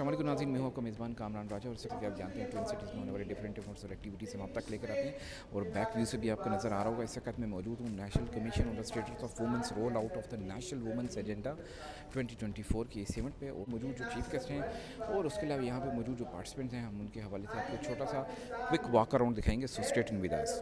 अस्सलाम वालेकुम नाज़रीन, मैं हूं आपका मेज़बान कामरान राजा और जैसे कि आप जानते हैं ट्विन सिटीज़ में होने वाले डिफरेंट इवेंट्स और एक्टिविटीज़ हम आप तक लेकर आते हैं और बैक व्यू से भी आपको नज़र आ रहा होगा। इस वक्त मैं मौजूद हूं national commission on the status of women's roll out of the national women's agenda 2024 के इस इवेंट पे और मौजूद जो चीफ गेस्ट हैं और उसके अलावा यहाँ पे मौजूद जो पार्टिसिपेंट्स हैं हम उनके हवाले से आपको छोटा सा क्विक वॉक अराउंड दिखाएंगे। So stay tuned with us.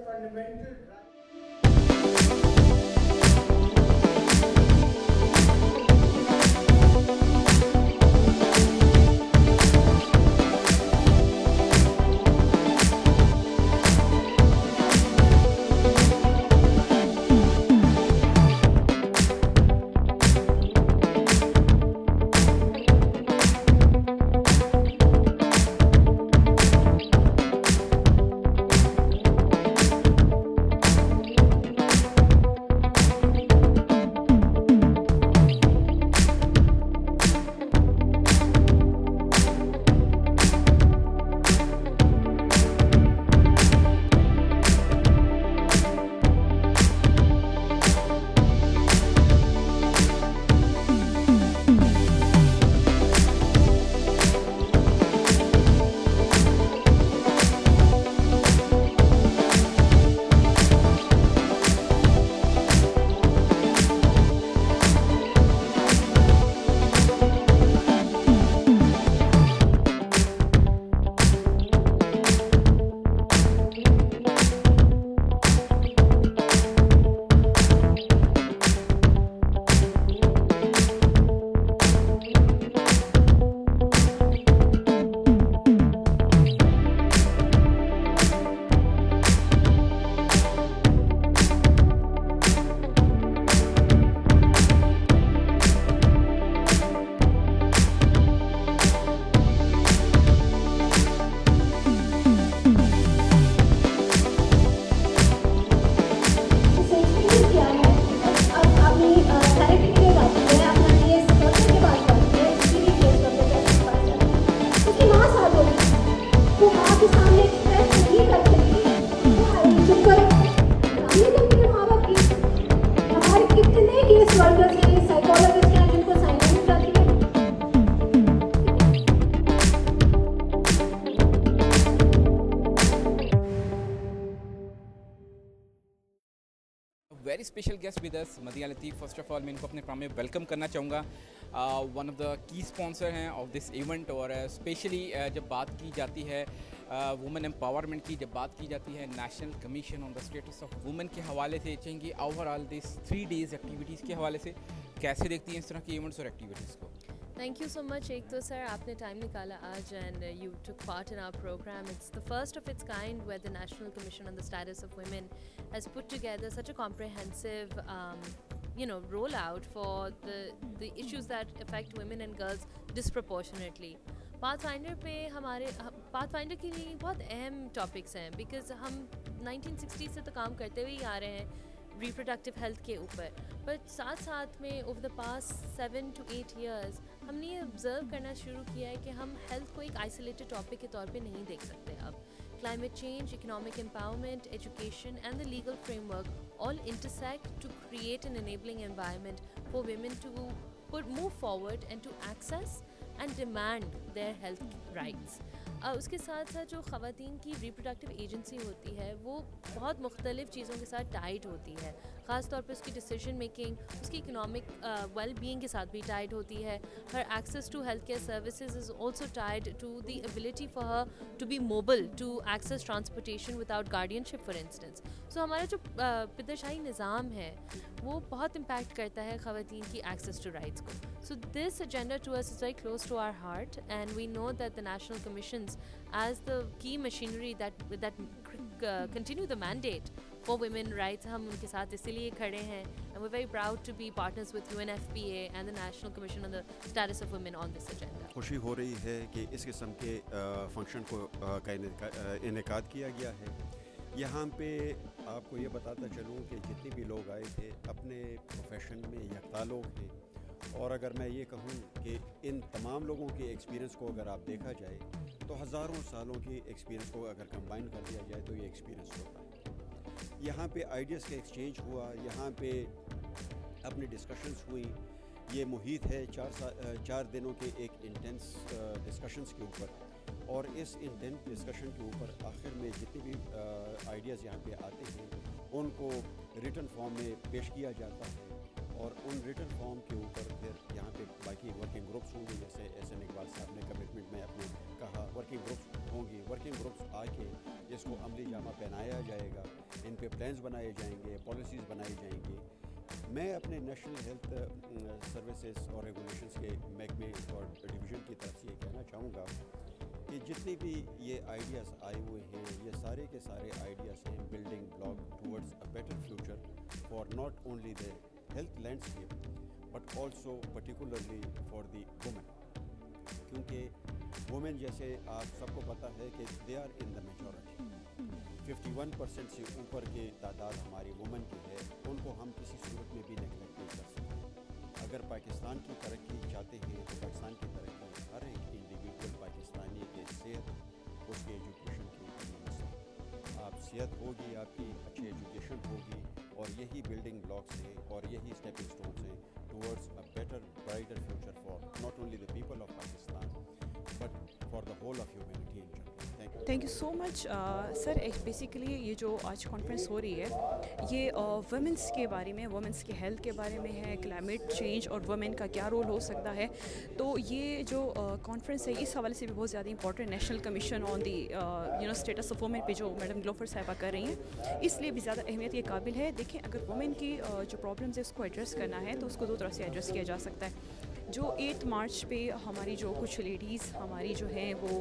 Very special guest with us मदिया Latif. First of all मैं इनको अपने प्रोग्राम में वेलकम करना चाहूँगा। One of the key sponsor हैं ऑफ दिस इवेंट और स्पेशली जब बात की जाती है वुमेन एम्पावरमेंट की, जब बात की जाती है national commission on the status of women के हवाले से चाहिए ओवरऑल दिस 3 डेज़ एक्टिविटीज़ के हवाले से कैसे देखती हैं इस तरह की इवेंट्स और एक्टिविटीज़ को? Thank you so much. एक तो सर आपने टाइम निकाला आज and you took part in our program. It's the first of its kind where the National Commission on the Status of Women has put together such a comprehensive rollout for the issues that affect women and girls disproportionately. Pathfinder पे हमारे pathfinder के लिए बहुत अहम topics हैं because हम 1960 से तो काम करते हुए ही आ रहे हैं रिप्रोडक्टिव हेल्थ के ऊपर, बट साथ साथ में over the past 7 to 8 years हमने ये ऑब्ज़र्व करना शुरू किया है कि हम हेल्थ को एक आइसोलेटेड टॉपिक के तौर पे नहीं देख सकते अब। Climate change, economic empowerment, education and the legal framework all intersect to create an enabling environment for women to move forward and to access and demand their health rights. उसके साथ साथ जो ख़वातीन की रिप्रोडक्टिव एजेंसी होती है वो बहुत मुख्तलिफ़ चीज़ों के साथ टाइड होती है, ख़ास तौर पे उसकी डिसीजन मेकिंग, उसकी इकोनॉमिक वेल बीइंग के साथ भी टाइड होती है। Her access to health care services is also tied to the ability for her to be mobile to access transportation without guardianship for instance. So हमारा जो पिदरशाही निज़ाम है वो बहुत इम्पैक्ट करता है ख़वातीन की एक्सेस टू राइट्स को। So this agenda to us is very close to our heart and we know that the national commissions as the key machinery that continue the mandate for women rights, हम उनके साथ इसीलिए खड़े हैं and we're very proud to be partners with UNFPA and the National Commission on the Status of Women on this agenda. खुशी हो रही है कि इस किस्म के फंक्शन को का इनेकाद किया गया है। यहाँ पे आपको ये बताता चलूँ कि जितने भी लोग आए थे अपने प्रोफेशन में यकता लोग हैं, और अगर मैं ये कहूँ कि इन तमाम लोगों के एक्सपीरियंस को अगर आप देखा जाए तो हज़ारों सालों के एक्सपीरियंस को अगर कंबाइन कर दिया जाए तो ये एक्सपीरियंस होता है। यहाँ पे आइडियाज़ का एक्सचेंज हुआ, यहाँ पे अपनी डिस्कशंस हुई ये मुहित है 4 दिनों के एक इंटेंस डिस्कशंस के ऊपर, और इस इंटेंस डिस्कशन के ऊपर आखिर में जितने भी आइडियाज़ यहाँ पे आते हैं उनको रिटन फॉर्म में पेश किया जाता है, और उन रिटन फॉर्म के ऊपर फिर यहाँ पे बाकी वर्किंग ग्रुप्स होंगे, जैसे एहसन इकबाल साहब ने कमिटमेंट में अपने कहा वर्किंग ग्रुप्स होंगी। वर्किंग ग्रुप्स आके इसको अमली जामा पहनाया जाएगा, इन पे प्लान्स बनाए जाएंगे, पॉलिसीज़ बनाई जाएंगी। मैं अपने नेशनल हेल्थ सर्विसेज और रेगुलेशंस के महकमे और डिवीज़न की तरफ से ये कहना चाहूँगा कि जितने भी ये आइडियाज़ आए हुए हैं, ये सारे के सारे आइडियाज़ हैं building block towards a better future for not only the health landscape but also particularly for the women, क्योंकि वुमेन जैसे आप सबको पता है कि they are in the majority. 51% से ऊपर की तादाद हमारी वुमेन की है, उनको हम किसी सूरत में भी नेगलेक्ट नहीं कर सकते। अगर पाकिस्तान की तरक्की चाहते हैं तो पाकिस्तान की तरक्की हर एक इंडिविजुअल पाकिस्तानी के सेहत, उसके एजुकेशन के ऊपर मुनहसर। आप सेहत होगी, आपकी अच्छी एजुकेशन होगी, और यही बिल्डिंग ब्लॉक्स हैं और यही स्टेपिंग स्टोन्स हैं towards a better brighter future for not only the people of Pakistan but for the whole of humanity in general. Thank you so much sir. Basically ये जो आज कॉन्फ्रेंस हो रही है ये वुमेंस के बारे में, वुमेंस के हेल्थ के बारे में है, क्लाइमेट चेंज और वुमेन का क्या रोल हो सकता है। तो ये जो कॉन्फ्रेंस है इस हवाले से भी बहुत ज़्यादा important, national commission on the status of women पे जो मैडम ग्लोफर साहिबा कर रही हैं, इसलिए भी ज़्यादा अहमियत ये काबिल है। देखें, अगर वुमेन की जो प्रॉब्लम्स है उसको एड्रेस करना है तो उसको दो तरह से एड्रेस किया जा सकता है। जो 8 मार्च पे हमारी जो कुछ लेडीज़ हमारी जो हैं वो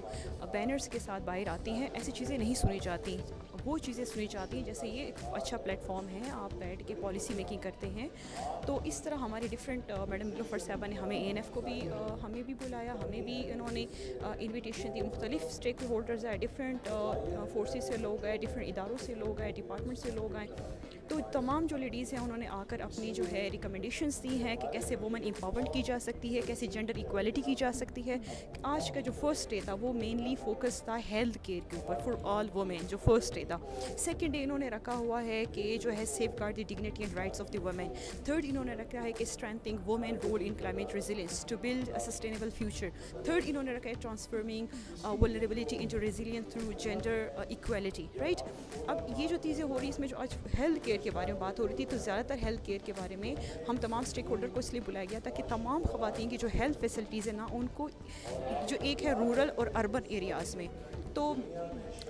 बैनर्स के साथ बाहर आती हैं, ऐसी चीज़ें नहीं सुनी जाती, वो चीज़ें सुनी जाती हैं जैसे ये एक अच्छा प्लेटफॉर्म है, आप बैठ के पॉलिसी मेकिंग करते हैं। तो इस तरह हमारी डिफरेंट मैडम ग्लोफर साहबा ने हमें ANF को भी हमें भी बुलाया, हमें भी इन्होंने इन्विटेशन दी। मुख्तलिफ स्टेक होल्डर्स आए, डिफरेंट फोर्सेस से लोग आए, डिफरेंट इदारों से लोग आए, डिपार्टमेंट से लोग आए। तो तमाम जो लेडीज़ हैं उन्होंने आकर अपनी जो है रिकमेंडेशंस दी हैं कि कैसे वुमेन एम्पावरमेंट की जा सकती है, कैसे जेंडर इक्वालिटी की जा सकती है। आज का जो फर्स्ट डे था वो मेनली फोकस था हेल्थ केयर के ऊपर फॉर ऑल वुमेन, जो फर्स्ट डे था। सेकंड डे इन्होंने रखा हुआ है कि जो है safeguard the dignity and rights of the women. Third इन्होंने रखा है कि strengthening women role in climate resilience to build a sustainable future. Third इन्होंने रखा है transforming vulnerability into resilience through gender equality, right. अब ये जो चीज़ें हो रही इसमें जो आज हेल्थ केयर के बारे में बात हो रही थी, तो ज़्यादातर हेल्थ केयर के बारे में हम तमाम स्टेक होल्डर को इसलिए बुलाया गया था कि तमाम ख़वातीन की जो हेल्थ फैसिलिटीज़ है ना, उनको जो एक है रूरल और अर्बन एरियाज़ में, तो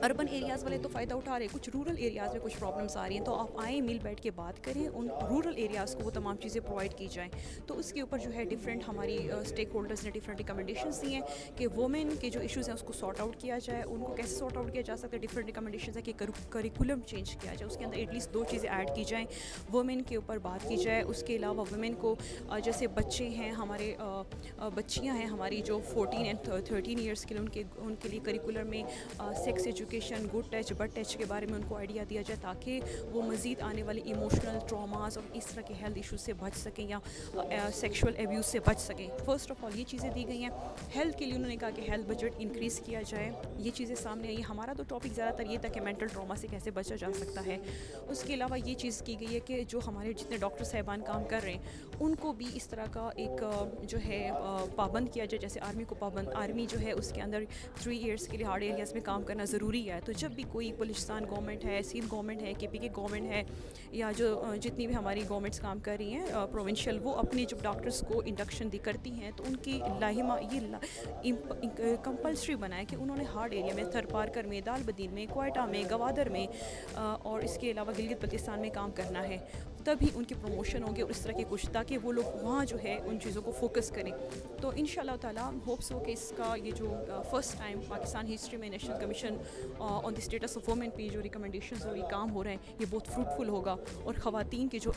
अर्बन एरियाज़ वाले तो फ़ायदा उठा रहे हैं, कुछ रूरल एरियाज़ में कुछ प्रॉब्लम्स आ रही हैं। तो आप आएँ, मिल बैठ के बात करें, उन रूरल एरियाज़ को वो तमाम चीज़ें प्रोवाइड की जाएँ। तो उसके ऊपर जो है डिफरेंट हमारी स्टेक होल्डर्स ने डिफरेंट रिकमेंडेशंस दी हैं कि वुमेन के जो इश्यूज़ हैं उसको सॉर्ट आउट किया जाए। उनको कैसे सॉर्ट आउट किया जा सकता है, डिफरेंट रिकमेंडेशंस है कि करिकुलम चेंज किया जाए, उसके अंदर एटलीस्ट 2 चीज़ें ऐड की जाएँ, वुमेन के ऊपर बात की जाए। उसके अलावा वुमेन को जैसे बच्चे हैं हमारे, बच्चियाँ हैं हमारी जो 14 एंड 13 ईयर्स के लिए, उनके लिए करिकुलर में सेक्स एजुकेशन, गुड टच, बड टच के बारे में उनको आइडिया दिया जाए ताकि वो मज़ीद आने वाली इमोशनल ट्रॉमास और इस तरह के हेल्थ इशूज़ से बच सकें या सेक्शुअल एब्यूज़ से बच सकें। फ़र्स्ट ऑफ ऑल ये चीज़ें दी गई हैं। हेल्थ के लिए उन्होंने कहा कि हेल्थ बजट इंक्रीज़ किया जाए, ये चीज़ें सामने आई। हमारा तो टॉपिक ज़्यादातर ये था कि मेंटल ट्रॉमा से कैसे बचा जा सकता है। उसके अलावा ये चीज़ की गई है कि जो हमारे जितने डॉक्टर साहिबान काम कर रहे हैं उनको भी इस तरह का एक जो है पाबंद किया जाए, जैसे आर्मी को पाबंद, आर्मी जो है उसके अंदर 3 ईयर्स के लिए हार्ड एरियाज़ में काम करना ज़रूरी है। तो जब भी कोई बलूचिस्तान गवर्नमेंट है, सिंध गवर्नमेंट है, KPK गवर्नमेंट है, या जो जितनी भी हमारी गवर्नमेंट्स काम कर रही हैं प्रोविंशियल, वो अपने जब डॉक्टर्स को इंडक्शन दी करती हैं तो उनकी लाहिमा ये कंपल्सरी बनाए कि उन्होंने हार्ड एरिया में थरपारकर में, दालबदीन में, क्वेटा में, गवादर में और इसके अलावा गिलगित बल्तिस्तान में काम करना है। तभी उनकी प्रमोशन होगी और इस तरह के कुछ, ताकि वो लोग वहाँ जो है उन चीज़ों को फोकस करें। तो इंशाल्लाह ताला होप्स हो कि इसका ये जो फर्स्ट टाइम पाकिस्तान हिस्ट्री में national commission on the status of women पे जो रिकमेंडेशंस और ये काम हो रहे हैं ये बहुत फ्रूटफुल होगा और ख़वातीन के जो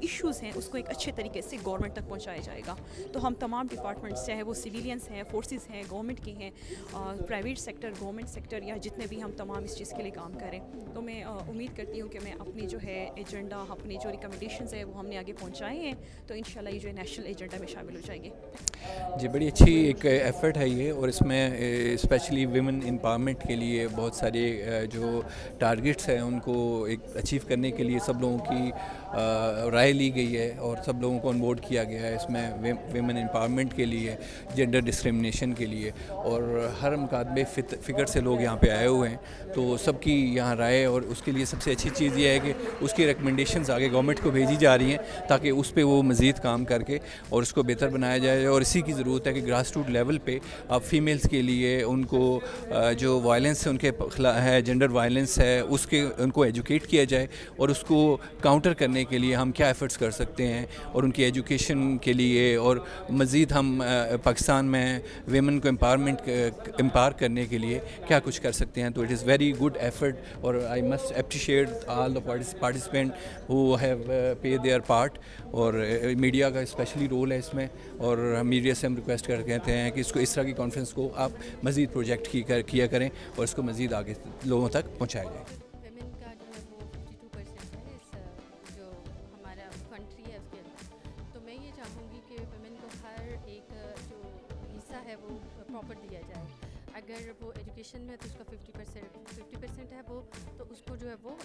इश्यूज़ हैं उसको एक अच्छे तरीके से गवर्नमेंट तक पहुँचाया जाएगा। तो हम तमाम डिपार्टमेंट्स, चाहे वो सिविलियंस हैं, फोर्सेस हैं, गवर्नमेंट के हैं, प्राइवेट सेक्टर, गवर्नमेंट सेक्टर, या जितने भी हम तमाम इस चीज़ के लिए काम करें। तो मैं उम्मीद करती हूँ कि मैं अपनी जो है एजेंडा, अपनी जो रिकमेंडेशंस है वो हमने आगे पहुंचाए हैं, तो इंशाल्लाह ये जो है नेशनल एजेंडा में शामिल हो जाएंगे। जी, बड़ी अच्छी एक एफ़र्ट है ये, और इसमें स्पेशली विमेन एम्पावरमेंट के लिए बहुत सारे जो टारगेट्स हैं उनको एक अचीव करने के लिए सब लोगों की राय ली गई है और सब लोगों को ऑनबोर्ड किया गया है इसमें विमेन एम्पावरमेंट के लिए, जेंडर डिस्क्रिमिनेशन के लिए, और हर मुकादमे फ़िक्र से लोग यहाँ पे आए हुए हैं, तो सबकी यहाँ राय, और उसके लिए सबसे अच्छी चीज़ ये है कि उसकी रिकमेंडेशंस आगे गवर्नमेंट को भेजी जा रही हैं ताकि उस पर वो मज़ीद काम करके और उसको बेहतर बनाया जाए। और इसी की ज़रूरत है कि ग्रास रूट लेवल पे अब फीमेल्स के लिए उनको जो वायलेंस है उनके है, जेंडर वायलेंस है, उसके उनको एजुकेट किया जाए और उसको काउंटर करने के लिए हम क्या एफ़र्ट्स कर सकते हैं, और उनकी एजुकेशन के लिए और मज़ीद हम पाकिस्तान में वेमेन को एम्पावर करने के लिए क्या कुछ कर सकते हैं। तो it is very good effort, और I must appreciate all the participant who have pay their part, और मीडिया का स्पेशली रोल है इसमें, और मीडिया से हम रिक्वेस्ट कर कहते हैं कि इसको इस तरह की कॉन्फ्रेंस को आप मज़ीद प्रोजेक्ट किया करें और इसको मज़ीद आगे लोगों तक पहुँचाया जाए। विमेन का जो है वो 52% है इस जो हमारा कंट्री है उसके अंदर, तो मैं ये चाहूँगी कि विमेन को हर एक जो हिस्सा है वो प्रॉपर दिया जाए। अगर वो एजुकेशन में है तो उसका 50% है वो, तो उसको जो है वो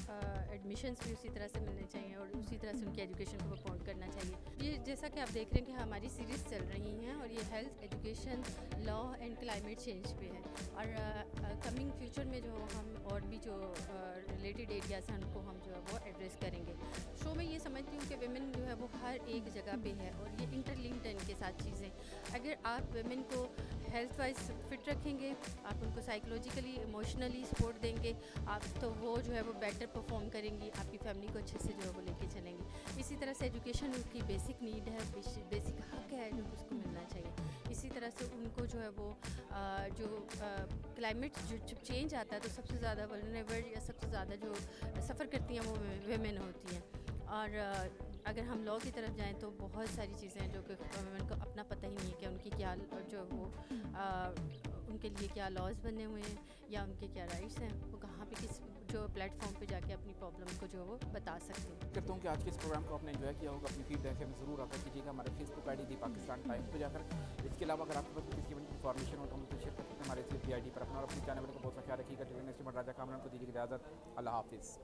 एडमिशन्स भी उसी तरह से मिलने चाहिए और उसी तरह से उनकी एजुकेशन को प्रमोट करना चाहिए। ये जैसा कि आप देख रहे हैं कि हमारी सीरीज़ चल रही हैं और ये health, education, law and climate change पे है, और कमिंग फ्यूचर में जो हम और भी जो रिलेटेड एरियाज़ हैं उनको हम जो है वो एड्रेस करेंगे। शो में ये समझती हूँ कि विमेन जो है वो हर एक जगह पे है और ये इंटरलिंक्ड है इनके साथ चीज़ें। अगर आप विमेन को हेल्थ वाइज फिट रखेंगे, आप उनको साइकोलॉजिकली, इमोशनली सपोर्ट देंगे, आप तो वो जो है वो बेटर परफॉर्म करेंगी, आपकी फैमिली को अच्छे से जो है वो लेके चलेंगे। इसी तरह से एजुकेशन उनकी बेसिक नीड है, बेसिक हक है जो उसको मिलना चाहिए। इसी तरह से उनको जो है वो जो क्लाइमेट जो चेंज आता है तो सबसे ज़्यादा वल्नरेबल या सबसे ज़्यादा जो सफ़र करती हैं वो वेमेन होती हैं। और अगर हम लॉ की तरफ जाएं तो बहुत सारी चीज़ें हैं जो कि वुमेन को अपना पता ही नहीं है कि उनकी क्या जो वो उनके लिए क्या लॉज बने हुए हैं या उनके क्या राइट्स हैं, वो कहाँ पे किस जो प्लेटफॉर्म पे जाके अपनी प्रॉब्लम को जो है वो बता सकते हैं। करता हूँ कि आज के इस प्रोग्राम को आपने एंजॉय किया होगा। अपनी फीडबैक हमें ज़रूर आता कीजिएगा हमारे Facebook I D Pakistan times पर जाकर। इसके अलावा अगर आपके पास किसी इन्फॉर्मेशन हो तो हम शेयर कर सकते हैं हमारे इसी आई डी पर। अपना और अपनी चैनल को बहुत सा ख्याल रखिएगा। नेक्स्ट राजा कामरान को दीजिए इजाज़त। अल्लाह हाफिज़।